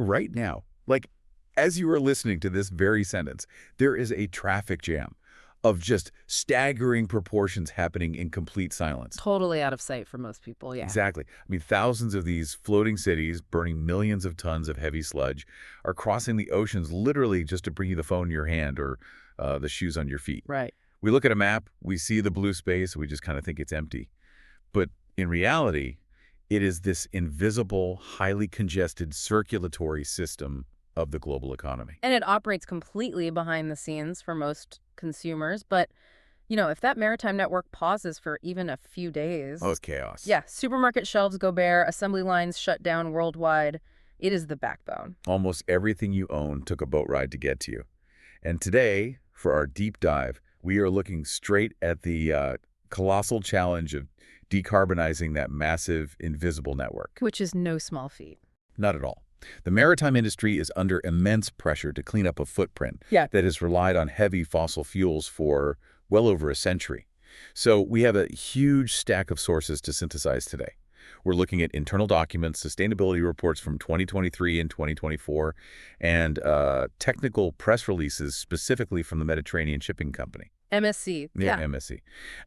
right now, like as you are listening to this very sentence, there is a traffic jam of just staggering proportions happening in complete silence. Totally out of sight for most people, yeah. Exactly. I mean, thousands of these floating cities burning millions of tons of heavy sludge are crossing the oceans literally just to bring you the phone in your hand or the shoes on your feet. Right. We look at a map, we see the blue space, we just kind of think it's empty. But in reality, it is this invisible, highly congested circulatory system of the global economy. And it operates completely behind the scenes for most consumers. But, if that maritime network pauses for even a few days. Oh, it's chaos. Yeah, supermarket shelves go bare, assembly lines shut down worldwide. It is the backbone. Almost everything you own took a boat ride to get to you. And today, for our deep dive, we are looking straight at the colossal challenge of decarbonizing that massive, invisible network. Which is no small feat. Not at all. The maritime industry is under immense pressure to clean up a footprint that has relied on heavy fossil fuels for well over a century. So we have a huge stack of sources to synthesize today. We're looking at internal documents, sustainability reports from 2023 and 2024, and technical press releases specifically from the Mediterranean Shipping Company. MSC. Yeah. MSC.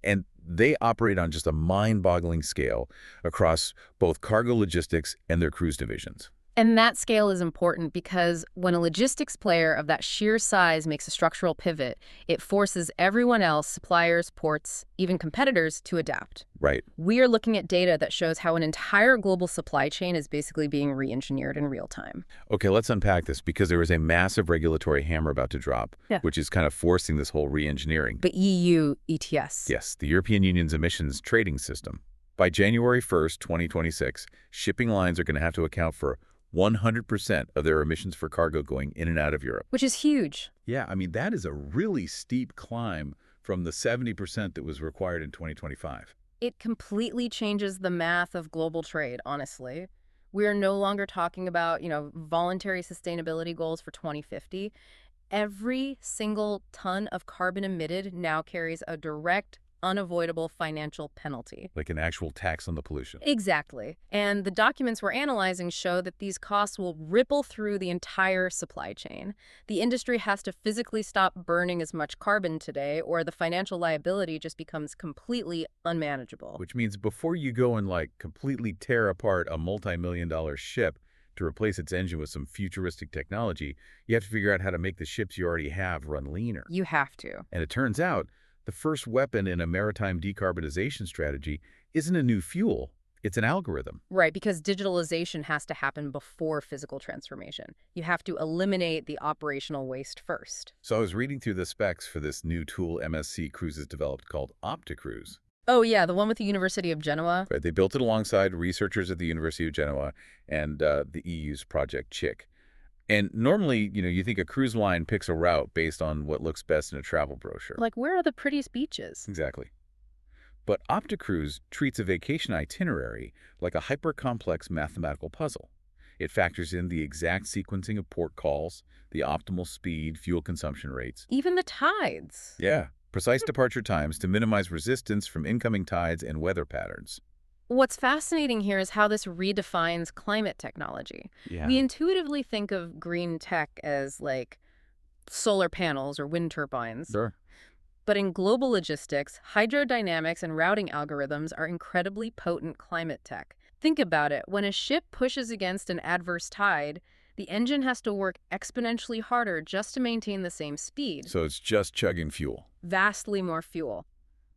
And they operate on just a mind-boggling scale across both cargo logistics and their cruise divisions. And that scale is important because when a logistics player of that sheer size makes a structural pivot, it forces everyone else, suppliers, ports, even competitors, to adapt. Right. We are looking at data that shows how an entire global supply chain is basically being re-engineered in real time. Okay, let's unpack this because there is a massive regulatory hammer about to drop, which is kind of forcing this whole re-engineering. The EU ETS. Yes, the European Union's emissions trading system. By January 1st, 2026, shipping lines are going to have to account for 100% of their emissions for cargo going in and out of Europe. Which is huge. Yeah, I mean, that is a really steep climb from the 70% that was required in 2025. It completely changes the math of global trade, honestly. We are no longer talking about, voluntary sustainability goals for 2050. Every single ton of carbon emitted now carries a direct, unavoidable financial penalty. Like an actual tax on the pollution. Exactly. And the documents we're analyzing show that these costs will ripple through the entire supply chain. The industry has to physically stop burning as much carbon today, or the financial liability just becomes completely unmanageable. Which means before you go and completely tear apart a multi-million-dollar ship to replace its engine with some futuristic technology, you have to figure out how to make the ships you already have run leaner. You have to. And it turns out the first weapon in a maritime decarbonization strategy isn't a new fuel, it's an algorithm. Right, because digitalization has to happen before physical transformation. You have to eliminate the operational waste first. So I was reading through the specs for this new tool MSC Cruises developed called OptiCruise. Oh yeah, the one with the University of Genoa? Right, they built it alongside researchers at the University of Genoa and the EU's Project Yi-Chih. And normally, you think a cruise line picks a route based on what looks best in a travel brochure. Like, where are the prettiest beaches? Exactly. But OptiCruise treats a vacation itinerary like a hyper-complex mathematical puzzle. It factors in the exact sequencing of port calls, the optimal speed, fuel consumption rates. Even the tides. Yeah, precise departure times to minimize resistance from incoming tides and weather patterns. What's fascinating here is how this redefines climate technology. Yeah. We intuitively think of green tech as solar panels or wind turbines. Sure. But in global logistics, hydrodynamics and routing algorithms are incredibly potent climate tech. Think about it. When a ship pushes against an adverse tide, the engine has to work exponentially harder just to maintain the same speed. So it's just chugging fuel. Vastly more fuel.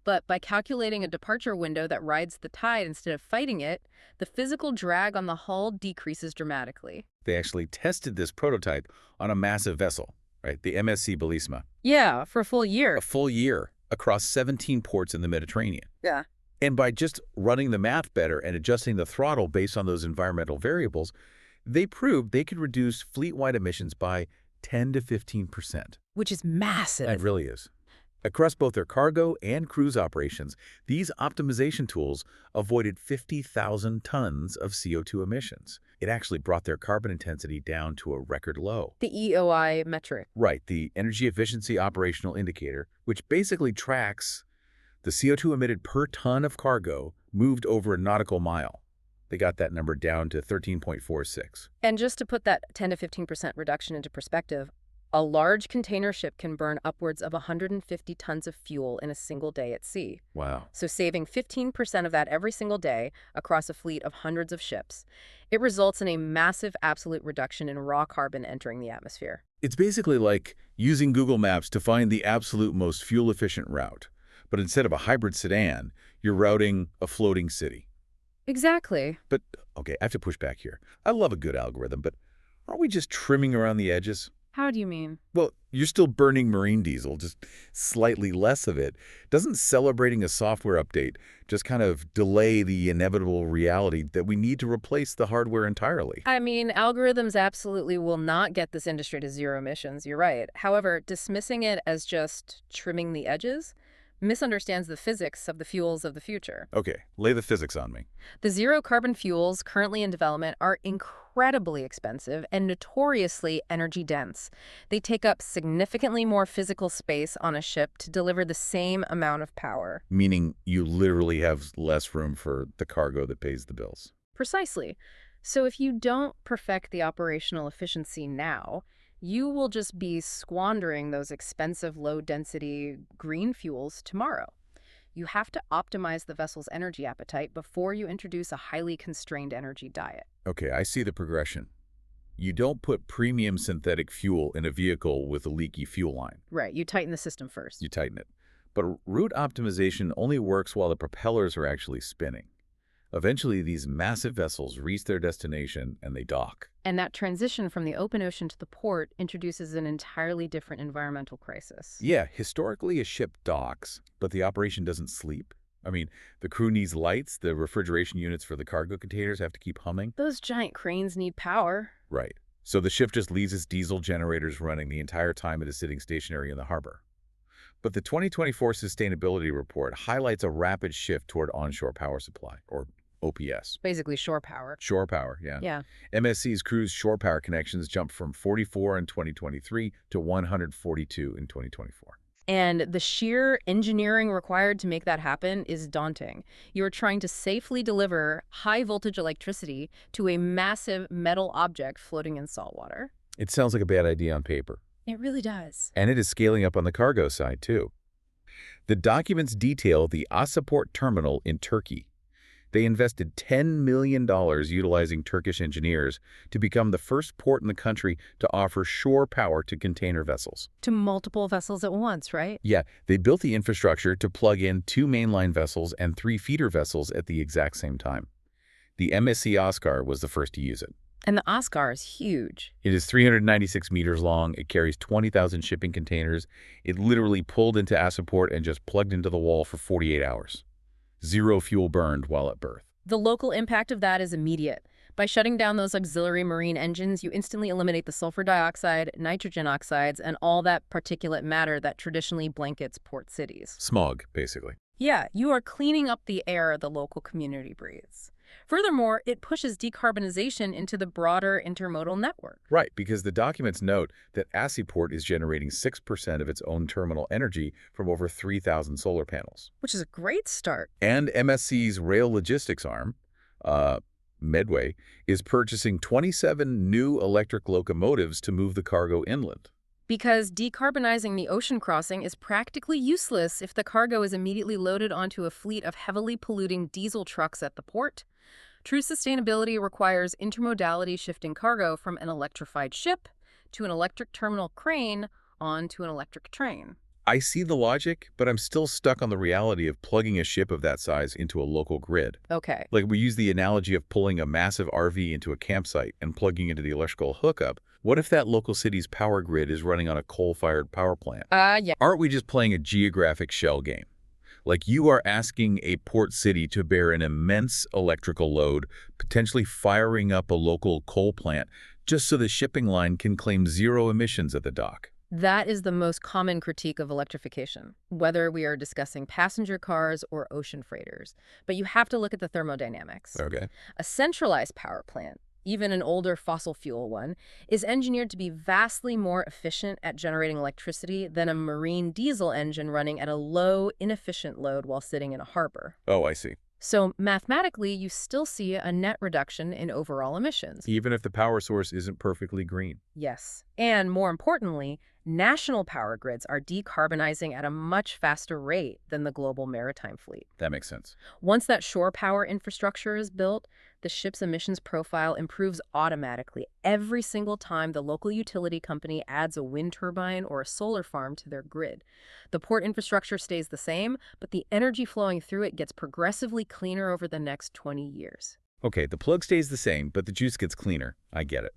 But by calculating a departure window that rides the tide instead of fighting it, the physical drag on the hull decreases dramatically. They actually tested this prototype on a massive vessel, right? The MSC Bellisma. Yeah, for a full year. A full year across 17 ports in the Mediterranean. Yeah. And by just running the math better and adjusting the throttle based on those environmental variables, they proved they could reduce fleet-wide emissions by 10 to 15%. Which is massive. It really is. Across both their cargo and cruise operations, these optimization tools avoided 50,000 tons of CO2 emissions. It actually brought their carbon intensity down to a record low. The EOI metric. Right, the Energy Efficiency Operational Indicator, which basically tracks the CO2 emitted per ton of cargo moved over a nautical mile. They got that number down to 13.46. And just to put that 10 to 15% reduction into perspective, a large container ship can burn upwards of 150 tons of fuel in a single day at sea. Wow. So saving 15% of that every single day across a fleet of hundreds of ships, it results in a massive absolute reduction in raw carbon entering the atmosphere. It's basically like using Google Maps to find the absolute most fuel-efficient route. But instead of a hybrid sedan, you're routing a floating city. Exactly. But, okay, I have to push back here. I love a good algorithm, but aren't we just trimming around the edges? How do you mean? Well, you're still burning marine diesel, just slightly less of it. Doesn't celebrating a software update just kind of delay the inevitable reality that we need to replace the hardware entirely? I mean, algorithms absolutely will not get this industry to zero emissions, you're right. However, dismissing it as just trimming the edges misunderstands the physics of the fuels of the future. Okay, lay the physics on me. The zero-carbon fuels currently in development are incredibly expensive and notoriously energy-dense. They take up significantly more physical space on a ship to deliver the same amount of power. Meaning you literally have less room for the cargo that pays the bills. Precisely. So if you don't perfect the operational efficiency now, you will just be squandering those expensive low-density green fuels tomorrow. You have to optimize the vessel's energy appetite before you introduce a highly constrained energy diet. Okay, I see the progression. You don't put premium synthetic fuel in a vehicle with a leaky fuel line. Right, you tighten the system first. You tighten it. But route optimization only works while the propellers are actually spinning. Eventually, these massive vessels reach their destination and they dock. And that transition from the open ocean to the port introduces an entirely different environmental crisis. Yeah, historically a ship docks, but the operation doesn't sleep. I mean, the crew needs lights, the refrigeration units for the cargo containers have to keep humming. Those giant cranes need power. Right. So the ship just leaves its diesel generators running the entire time it is sitting stationary in the harbor. But the 2024 Sustainability Report highlights a rapid shift toward onshore power supply, or OPS. Basically shore power. Shore power, yeah. Yeah. MSC's cruise shore power connections jumped from 44 in 2023 to 142 in 2024. And the sheer engineering required to make that happen is daunting. You're trying to safely deliver high-voltage electricity to a massive metal object floating in salt water. It sounds like a bad idea on paper. It really does. And it is scaling up on the cargo side, too. The documents detail the Asyaport terminal in Turkey. They invested $10 million utilizing Turkish engineers to become the first port in the country to offer shore power to container vessels. To multiple vessels at once, right? Yeah, they built the infrastructure to plug in 2 mainline vessels and 3 feeder vessels at the exact same time. The MSC Oscar was the first to use it. And the Oscar is huge. It is 396 meters long. It carries 20,000 shipping containers. It literally pulled into Asyaport and just plugged into the wall for 48 hours. 0 fuel burned while at berth. The local impact of that is immediate. By shutting down those auxiliary marine engines, you instantly eliminate the sulfur dioxide, nitrogen oxides, and all that particulate matter that traditionally blankets port cities. Smog, basically. Yeah, you are cleaning up the air the local community breathes. Furthermore, it pushes decarbonization into the broader intermodal network. Right, because the documents note that Asyaport is generating 6% of its own terminal energy from over 3,000 solar panels. Which is a great start. And MSC's rail logistics arm, Medway, is purchasing 27 new electric locomotives to move the cargo inland. Because decarbonizing the ocean crossing is practically useless if the cargo is immediately loaded onto a fleet of heavily polluting diesel trucks at the port. True sustainability requires intermodality shifting cargo from an electrified ship to an electric terminal crane onto an electric train. I see the logic, but I'm still stuck on the reality of plugging a ship of that size into a local grid. Okay. Like we use the analogy of pulling a massive RV into a campsite and plugging into the electrical hookup. What if that local city's power grid is running on a coal-fired power plant? Yeah. Aren't we just playing a geographic shell game? Like you are asking a port city to bear an immense electrical load, potentially firing up a local coal plant, just so the shipping line can claim 0 emissions at the dock. That is the most common critique of electrification, whether we are discussing passenger cars or ocean freighters. But you have to look at the thermodynamics. Okay. A centralized power plant, even an older fossil fuel one, is engineered to be vastly more efficient at generating electricity than a marine diesel engine running at a low, inefficient load while sitting in a harbor. Oh, I see. So mathematically, you still see a net reduction in overall emissions. Even if the power source isn't perfectly green. Yes. And more importantly, national power grids are decarbonizing at a much faster rate than the global maritime fleet. That makes sense. Once that shore power infrastructure is built, the ship's emissions profile improves automatically every single time the local utility company adds a wind turbine or a solar farm to their grid. The port infrastructure stays the same, but the energy flowing through it gets progressively cleaner over the next 20 years. Okay, the plug stays the same, but the juice gets cleaner. I get it.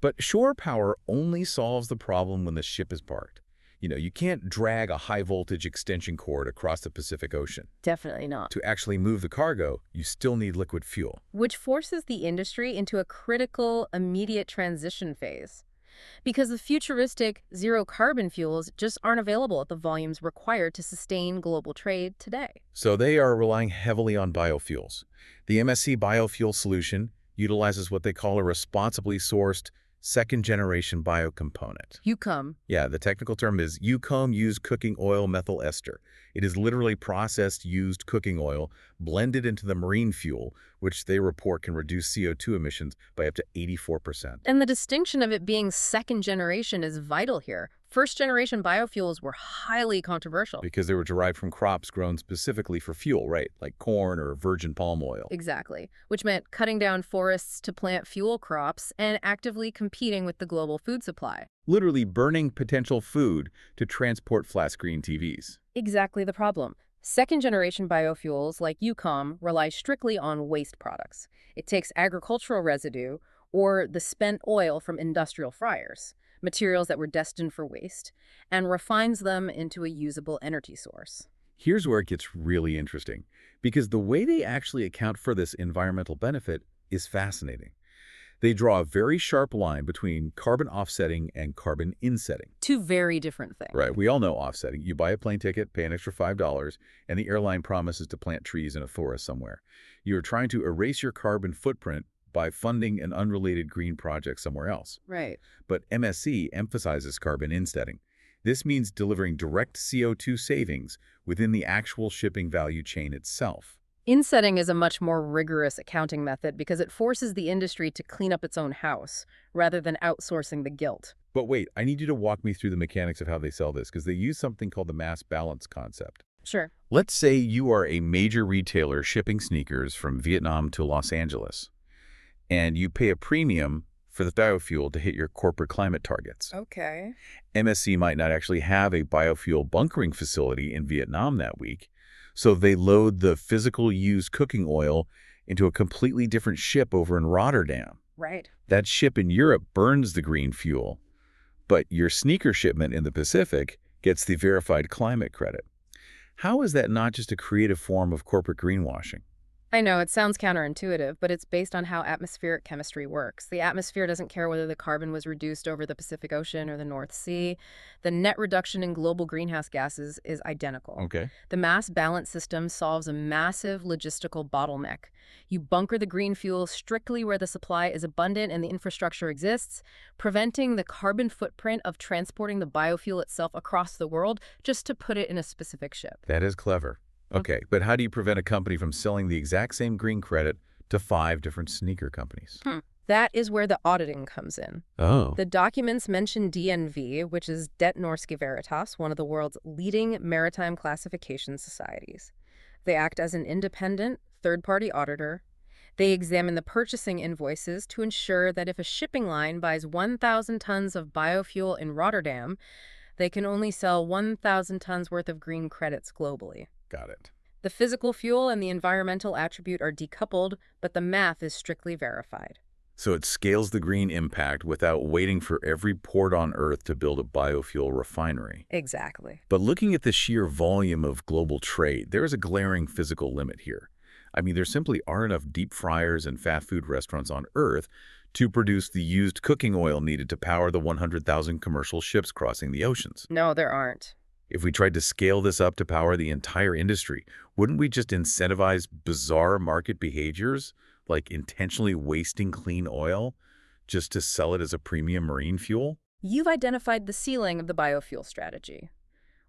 But shore power only solves the problem when the ship is parked. You can't drag a high-voltage extension cord across the Pacific Ocean. Definitely not. To actually move the cargo, you still need liquid fuel. Which forces the industry into a critical, immediate transition phase. Because the futuristic zero-carbon fuels just aren't available at the volumes required to sustain global trade today. So they are relying heavily on biofuels. The MSC biofuel solution utilizes what they call a responsibly sourced second-generation biocomponent. Yi-Chih. Yeah, the technical term is Yi-Chih used cooking oil methyl ester. It is literally processed used cooking oil blended into the marine fuel, which they report can reduce CO2 emissions by up to 84%. And the distinction of it being second generation is vital here. First generation biofuels were highly controversial. Because they were derived from crops grown specifically for fuel, right? Like corn or virgin palm oil. Exactly. Which meant cutting down forests to plant fuel crops and actively competing with the global food supply. Literally burning potential food to transport flat-screen TVs. Exactly the problem. Second-generation biofuels like Yi-Chih rely strictly on waste products. It takes agricultural residue or the spent oil from industrial fryers, materials that were destined for waste, and refines them into a usable energy source. Here's where it gets really interesting, because the way they actually account for this environmental benefit is fascinating. They draw a very sharp line between carbon offsetting and carbon insetting. Two very different things. Right. We all know offsetting. You buy a plane ticket, pay an extra $5, and the airline promises to plant trees in a forest somewhere. You're trying to erase your carbon footprint by funding an unrelated green project somewhere else. Right. But MSC emphasizes carbon insetting. This means delivering direct CO2 savings within the actual shipping value chain itself. Insetting is a much more rigorous accounting method because it forces the industry to clean up its own house, rather than outsourcing the guilt. But wait, I need you to walk me through the mechanics of how they sell this, because they use something called the mass balance concept. Sure. Let's say you are a major retailer shipping sneakers from Vietnam to Los Angeles, and you pay a premium for the biofuel to hit your corporate climate targets. Okay. MSC might not actually have a biofuel bunkering facility in Vietnam that week, so they load the physical used cooking oil into a completely different ship over in Rotterdam. Right. That ship in Europe burns the green fuel, but your sneaker shipment in the Pacific gets the verified climate credit. How is that not just a creative form of corporate greenwashing? I know, it sounds counterintuitive, but it's based on how atmospheric chemistry works. The atmosphere doesn't care whether the carbon was reduced over the Pacific Ocean or the North Sea. The net reduction in global greenhouse gases is identical. Okay. The mass balance system solves a massive logistical bottleneck. You bunker the green fuel strictly where the supply is abundant and the infrastructure exists, preventing the carbon footprint of transporting the biofuel itself across the world just to put it in a specific ship. That is clever. Okay, but how do you prevent a company from selling the exact same green credit to 5 different sneaker companies? That is where the auditing comes in. Oh. The documents mention DNV, which is Det Norske Veritas, one of the world's leading maritime classification societies. They act as an independent, third-party auditor. They examine the purchasing invoices to ensure that if a shipping line buys 1,000 tons of biofuel in Rotterdam, they can only sell 1,000 tons worth of green credits globally. Got it. The physical fuel and the environmental attribute are decoupled, but the math is strictly verified. So it scales the green impact without waiting for every port on Earth to build a biofuel refinery. Exactly. But looking at the sheer volume of global trade, there is a glaring physical limit here. I mean, there simply aren't enough deep fryers and fast food restaurants on Earth to produce the used cooking oil needed to power the 100,000 commercial ships crossing the oceans. No, there aren't. If we tried to scale this up to power the entire industry, wouldn't we just incentivize bizarre market behaviors, like intentionally wasting clean oil just to sell it as a premium marine fuel? You've identified the ceiling of the biofuel strategy.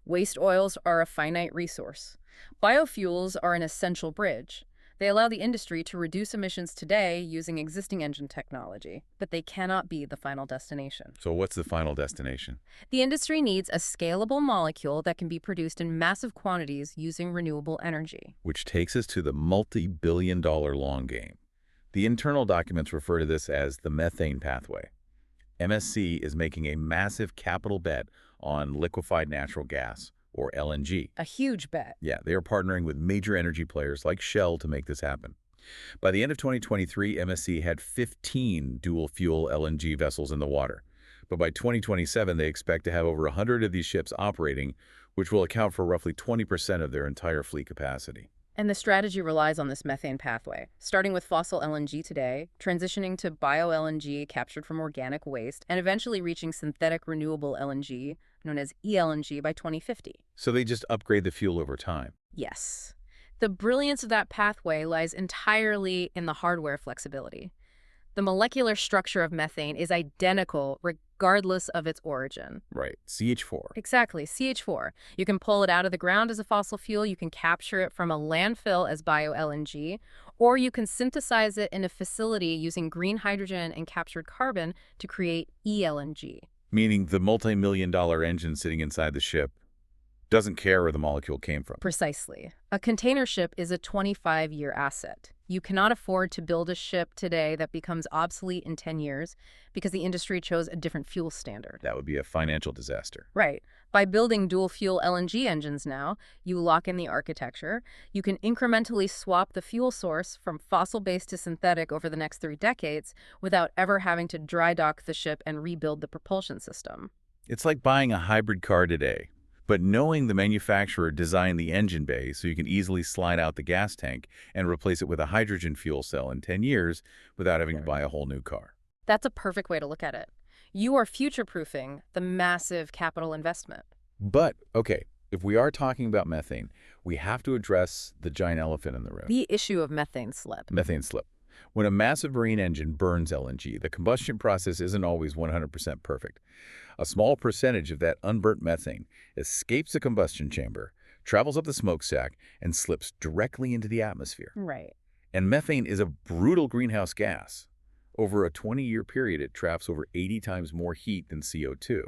Waste oils are a finite resource. Biofuels are an essential bridge. They allow the industry to reduce emissions today using existing engine technology, but they cannot be the final destination. So what's the final destination? The industry needs a scalable molecule that can be produced in massive quantities using renewable energy. Which takes us to the multi-billion-dollar long game. The internal documents refer to this as the methane pathway. MSC is making a massive capital bet on liquefied natural gas, or LNG. A huge bet. Yeah, they are partnering with major energy players like Shell to make this happen. By the end of 2023, MSC had 15 dual-fuel LNG vessels in the water. But by 2027, they expect to have over 100 of these ships operating, which will account for roughly 20% of their entire fleet capacity. And the strategy relies on this methane pathway, starting with fossil LNG today, transitioning to bio-LNG captured from organic waste, and eventually reaching synthetic renewable LNG, known as eLNG, by 2050. So they just upgrade the fuel over time. Yes. The brilliance of that pathway lies entirely in the hardware flexibility. The molecular structure of methane is identical regardless of its origin. Right, CH4. Exactly, CH4. You can pull it out of the ground as a fossil fuel, you can capture it from a landfill as bio-LNG, or you can synthesize it in a facility using green hydrogen and captured carbon to create eLNG. Meaning the multi-million-dollar engine sitting inside the ship doesn't care where the molecule came from. Precisely. A container ship is a 25-year asset. You cannot afford to build a ship today that becomes obsolete in 10 years because the industry chose a different fuel standard. That would be a financial disaster. Right. By building dual-fuel LNG engines now, you lock in the architecture. You can incrementally swap the fuel source from fossil-based to synthetic over the next 3 decades without ever having to dry dock the ship and rebuild the propulsion system. It's like buying a hybrid car today, but knowing the manufacturer designed the engine bay so you can easily slide out the gas tank and replace it with a hydrogen fuel cell in 10 years without having to buy a whole new car. That's a perfect way to look at it. You are future-proofing the massive capital investment. But, okay, if we are talking about methane, we have to address the giant elephant in the room. The issue of methane slip. Methane slip. When a massive marine engine burns LNG, the combustion process isn't always 100% perfect. A small percentage of that unburnt methane escapes the combustion chamber, travels up the smokestack, and slips directly into the atmosphere. Right. And methane is a brutal greenhouse gas. Over a 20-year period, it traps over 80 times more heat than CO2.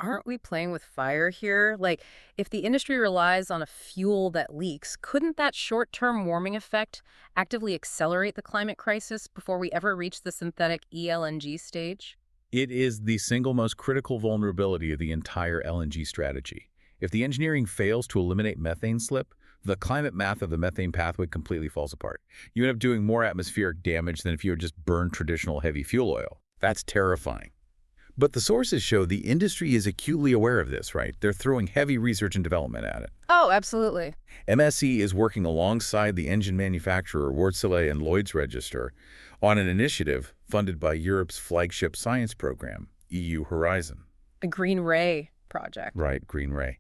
Aren't we playing with fire here? Like, if the industry relies on a fuel that leaks, couldn't that short-term warming effect actively accelerate the climate crisis before we ever reach the synthetic eLNG stage? It is the single most critical vulnerability of the entire LNG strategy. If the engineering fails to eliminate methane slip, the climate math of the methane pathway completely falls apart. You end up doing more atmospheric damage than if you had just burned traditional heavy fuel oil. That's terrifying. But the sources show the industry is acutely aware of this, right? They're throwing heavy research and development at it. Oh, absolutely. MSC is working alongside the engine manufacturer Wärtsilä and Lloyd's Register on an initiative funded by Europe's flagship science program, EU Horizon. A Green Ray project. Right, Green Ray.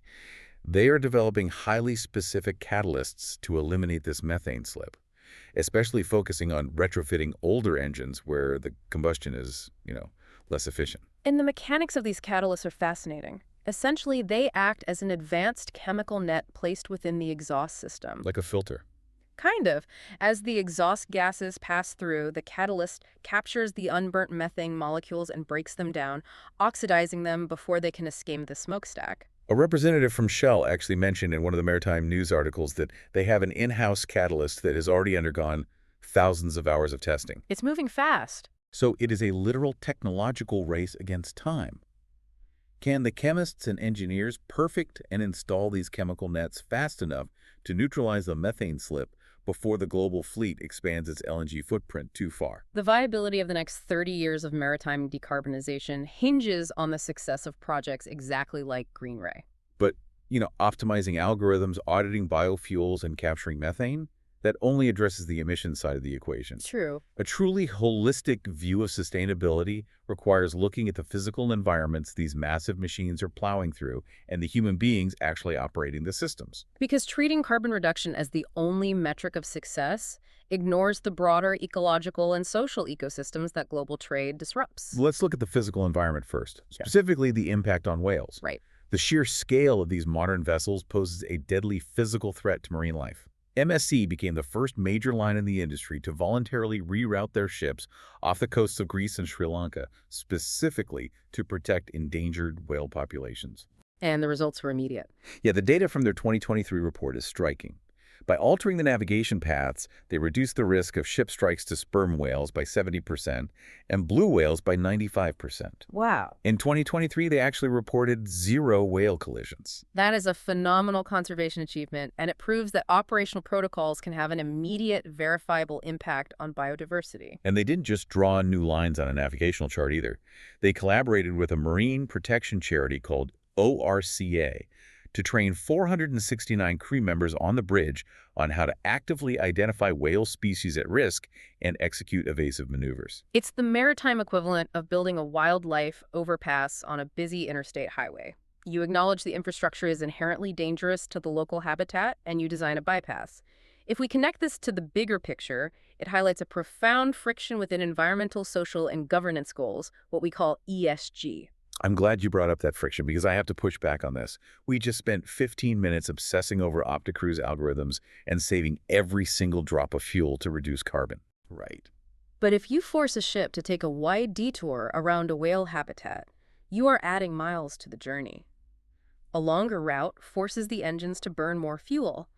They are developing highly specific catalysts to eliminate this methane slip, especially focusing on retrofitting older engines where the combustion is, less efficient. And the mechanics of these catalysts are fascinating. Essentially, they act as an advanced chemical net placed within the exhaust system. Like a filter. Kind of. As the exhaust gases pass through, the catalyst captures the unburnt methane molecules and breaks them down, oxidizing them before they can escape the smokestack. A representative from Shell actually mentioned in one of the Maritime news articles that they have an in-house catalyst that has already undergone thousands of hours of testing. It's moving fast. So it is a literal technological race against time. Can the chemists and engineers perfect and install these chemical nets fast enough to neutralize the methane slip before the global fleet expands its LNG footprint too far? The viability of the next 30 years of maritime decarbonization hinges on the success of projects exactly like Green Ray. But, optimizing algorithms, auditing biofuels, and capturing methane, that only addresses the emissions side of the equation. True. A truly holistic view of sustainability requires looking at the physical environments these massive machines are plowing through and the human beings actually operating the systems. Because treating carbon reduction as the only metric of success ignores the broader ecological and social ecosystems that global trade disrupts. Let's look at the physical environment first, specifically the impact on whales. Right. The sheer scale of these modern vessels poses a deadly physical threat to marine life. MSC became the first major line in the industry to voluntarily reroute their ships off the coasts of Greece and Sri Lanka, specifically to protect endangered whale populations. And the results were immediate. Yeah, the data from their 2023 report is striking. By altering the navigation paths, they reduced the risk of ship strikes to sperm whales by 70% and blue whales by 95%. Wow. In 2023, they actually reported 0 whale collisions. That is a phenomenal conservation achievement, and it proves that operational protocols can have an immediate, verifiable impact on biodiversity. And they didn't just draw new lines on a navigational chart either. They collaborated with a marine protection charity called ORCA to train 469 crew members on the bridge on how to actively identify whale species at risk and execute evasive maneuvers. It's the maritime equivalent of building a wildlife overpass on a busy interstate highway. You acknowledge the infrastructure is inherently dangerous to the local habitat, and you design a bypass. If we connect this to the bigger picture, it highlights a profound friction within environmental, social, and governance goals, what we call ESG. I'm glad you brought up that friction because I have to push back on this. We just spent 15 minutes obsessing over OptiCruise algorithms and saving every single drop of fuel to reduce carbon. Right. But if you force a ship to take a wide detour around a whale habitat, you are adding miles to the journey. A longer route forces the engines to burn more fuel.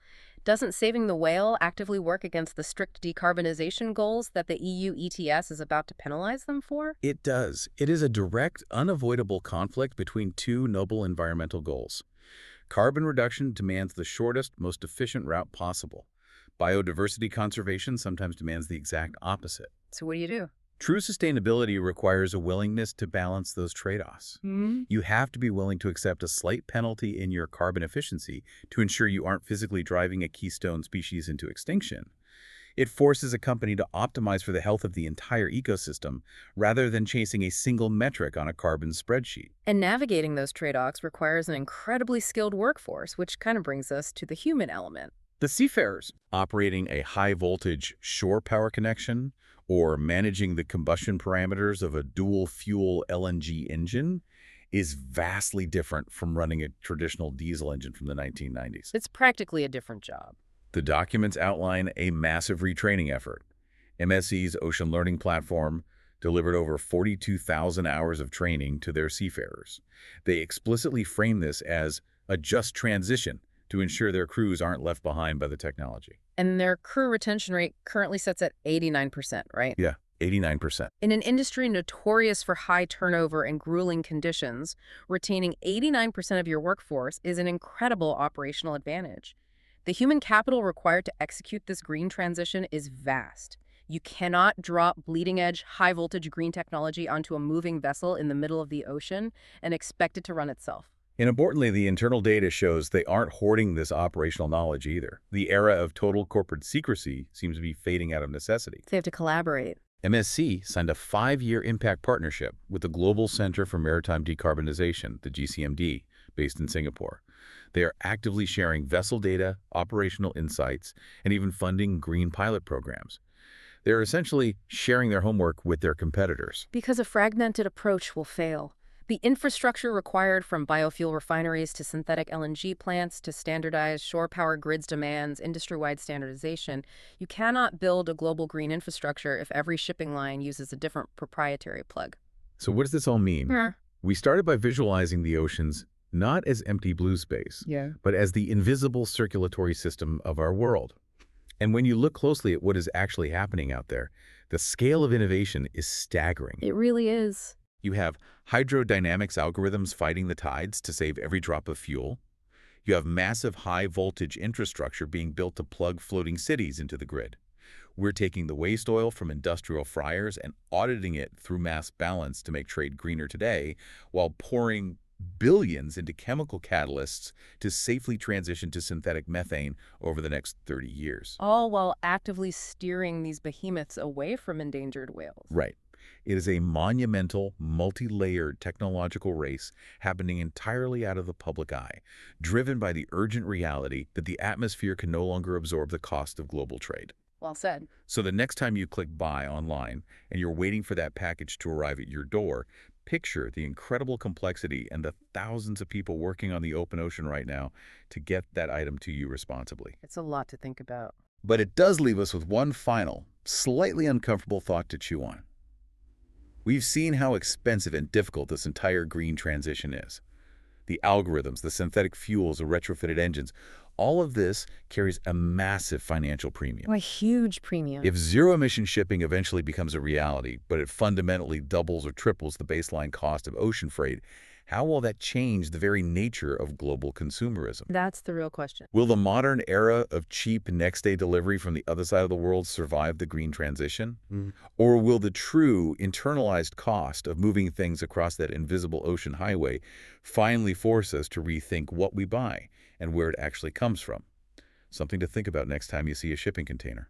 Doesn't saving the whale actively work against the strict decarbonization goals that the EU ETS is about to penalize them for? It does. It is a direct, unavoidable conflict between two noble environmental goals. Carbon reduction demands the shortest, most efficient route possible. Biodiversity conservation sometimes demands the exact opposite. So what do you do? True sustainability requires a willingness to balance those trade-offs. You have to be willing to accept a slight penalty in your carbon efficiency to ensure you aren't physically driving a keystone species into extinction. It forces a company to optimize for the health of the entire ecosystem rather than chasing a single metric on a carbon spreadsheet. And navigating those trade-offs requires an incredibly skilled workforce, which kind of brings us to the human element. The seafarers operating a high-voltage shore power connection or managing the combustion parameters of a dual-fuel LNG engine is vastly different from running a traditional diesel engine from the 1990s. It's practically a different job. The documents outline a massive retraining effort. MSC's Ocean Learning Platform delivered over 42,000 hours of training to their seafarers. They explicitly frame this as a just transition to ensure their crews aren't left behind by the technology. And their crew retention rate currently sits at 89%, right? Yeah, 89%. In an industry notorious for high turnover and grueling conditions, retaining 89% of your workforce is an incredible operational advantage. The human capital required to execute this green transition is vast. You cannot drop bleeding-edge, high-voltage green technology onto a moving vessel in the middle of the ocean and expect it to run itself. And importantly, the internal data shows they aren't hoarding this operational knowledge either. The era of total corporate secrecy seems to be fading out of necessity. They have to collaborate. MSC signed a 5-year impact partnership with the Global Center for Maritime Decarbonization, the GCMD, based in Singapore. They are actively sharing vessel data, operational insights, and even funding green pilot programs. They're essentially sharing their homework with their competitors. Because a fragmented approach will fail. The infrastructure required from biofuel refineries to synthetic LNG plants to standardized shore power grids demands industry-wide standardization. You cannot build a global green infrastructure if every shipping line uses a different proprietary plug. So what does this all mean? We started by visualizing the oceans not as empty blue space, but as the invisible circulatory system of our world. And when you look closely at what is actually happening out there, the scale of innovation is staggering. It really is. You have hydrodynamics algorithms fighting the tides to save every drop of fuel. You have massive high-voltage infrastructure being built to plug floating cities into the grid. We're taking the waste oil from industrial fryers and auditing it through mass balance to make trade greener today, while pouring billions into chemical catalysts to safely transition to synthetic methane over the next 30 years. All while actively steering these behemoths away from endangered whales. Right. It is a monumental, multi-layered technological race happening entirely out of the public eye, driven by the urgent reality that the atmosphere can no longer absorb the cost of global trade. Well said. So the next time you click buy online and you're waiting for that package to arrive at your door, picture the incredible complexity and the thousands of people working on the open ocean right now to get that item to you responsibly. It's a lot to think about. But it does leave us with one final, slightly uncomfortable thought to chew on. We've seen how expensive and difficult this entire green transition is. The algorithms, the synthetic fuels, the retrofitted engines, all of this carries a massive financial premium. A huge premium. If zero-emission shipping eventually becomes a reality, but it fundamentally doubles or triples the baseline cost of ocean freight, how will that change the very nature of global consumerism? That's the real question. Will the modern era of cheap next-day delivery from the other side of the world survive the green transition? Or will the true internalized cost of moving things across that invisible ocean highway finally force us to rethink what we buy and where it actually comes from? Something to think about next time you see a shipping container.